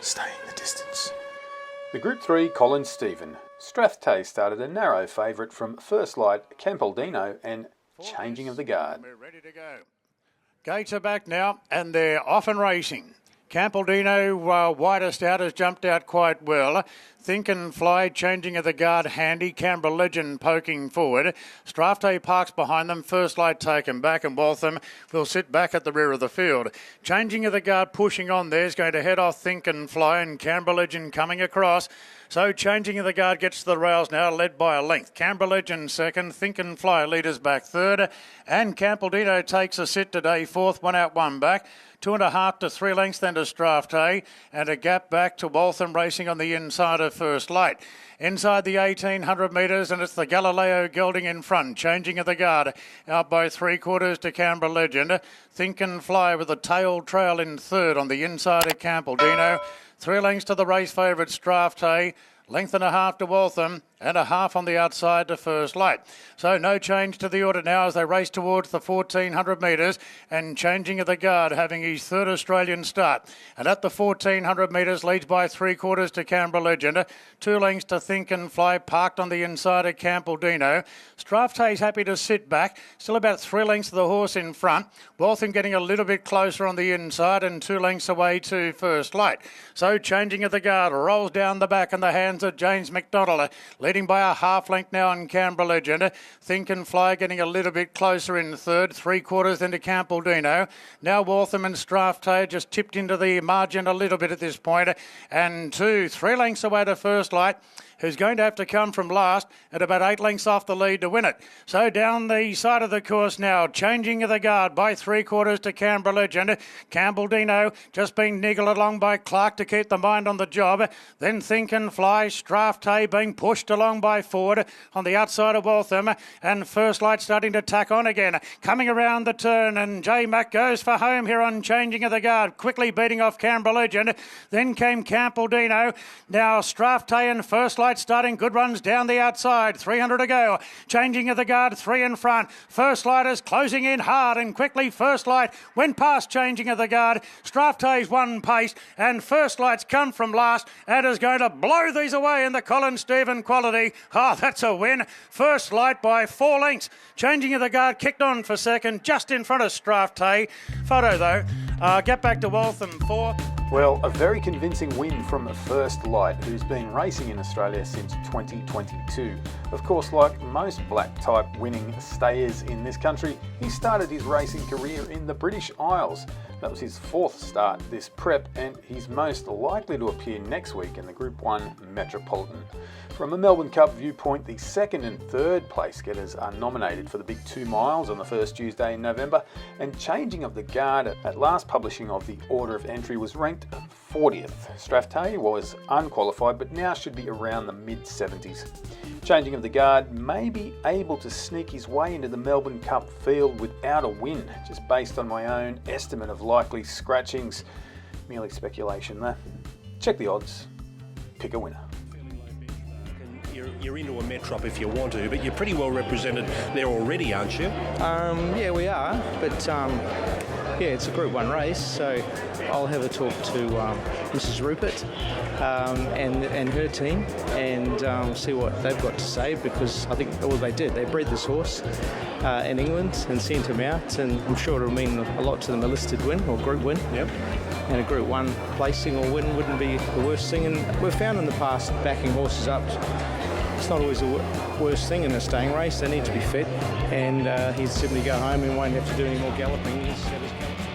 staying the distance. The Group 3 Colin Stephen. Strathtay started a narrow favourite from First Light, Campaldino and Changing of the Guard. We're ready to go. Gates are back now and they're off and racing. Campaldino, widest out, has jumped out quite well. Think and Fly, Changing of the Guard, handy. Canberra Legend poking forward. Strathtay parks behind them. First Light taken back, and Waltham will sit back at the rear of the field. Changing of the Guard pushing on there is going to head off Think and Fly, and Canberra Legend coming across. So Changing of the Guard gets to the rails now, led by a length. Canberra Legend second, Think and Fly leaders back third, and Campaldino takes a sit today, fourth, one out, one back. 2.5 to 3 lengths then to Strathtay, and a gap back to Waltham racing on the inside of First Light. Inside the 1,800 metres, and it's the Galileo gelding in front. Changing of the Guard out by 3/4 to Canberra Legend. Think and Fly with a tail trail in third on the inside of Campaldino. 3 lengths to the race favourite Strathtay. Length and a half to Waltham, and a half on the outside to First Light. So no change to the order now as they race towards the 1,400 metres, and Changing of the Guard having his third Australian start. And at the 1,400 metres leads by 3/4 to Canberra Legend. 2 lengths to Think and Fly, parked on the inside of Campaldino. Strathtay's happy to sit back, still about 3 lengths to the horse in front. Waltham getting a little bit closer on the inside, and 2 lengths away to First Light. So Changing of the Guard rolls down the back in the hands of James McDonald, leading by a half length now on Canberra Legend. Think and Fly getting a little bit closer in third, 3/4 into Campaldino. Now Waltham and Strathtay just tipped into the margin a little bit at this point, and 3 lengths away to First Light, who's going to have to come from last at about 8 lengths off the lead to win it. So down the side of the course now, Changing of the Guard by 3/4 to Canberra Legend. Campaldino just being niggled along by Clark to keep the mind on the job. Then Think and Fly, Strathtay being pushed along by Ford on the outside of Waltham, and First Light starting to tack on again. Coming around the turn, and J Mac goes for home here on Changing of the Guard, quickly beating off Canberra Legend. Then came Campaldino. Now Strathtay and First Light starting good runs down the outside. 300 to go. Changing of the Guard, 3 in front. First Light is closing in hard, and quickly First Light went past Changing of the Guard. Strathtay's won pace, and First Light's come from last and is going to blow these away in the Colin Stephen quality. Oh, that's a win. First Light by 4 lengths. Changing of the Guard kicked on for second, just in front of Strathtay. Photo though. Get back to Waltham 4. Well, a very convincing win from First Light, who's been racing in Australia since 2022. Of course, like most black-type winning stayers in this country, he started his racing career in the British Isles. That was his 4th start this prep, and he's most likely to appear next week in the Group 1 Metropolitan. From a Melbourne Cup viewpoint, the 2nd and 3rd place getters are nominated for the big 2 miles on the first Tuesday in November, and Changing of the Guard at last publishing of the order of entry was ranked 40th. Strathtay was unqualified, but now should be around the mid-70s. Changing of the Guard may be able to sneak his way into the Melbourne Cup field without a win, just based on my own estimate of likely scratchings. Merely speculation there. Check the odds, pick a winner. You're into a Metrop if you want to, but you're pretty well represented there already, aren't you? Yeah, we are, but yeah, it's a Group 1 race, so I'll have a talk to Mrs. Rupert and her team and see what they've got to say, because I think they did. They bred this horse in England and sent him out, and I'm sure it'll mean a lot to them, a listed win or Group win. Yep. And a Group 1 placing or win wouldn't be the worst thing. And we've found in the past backing horses up, it's not always the worst thing in a staying race. They need to be fit, and he'd simply go home and won't have to do any more galloping. He's set his galloping.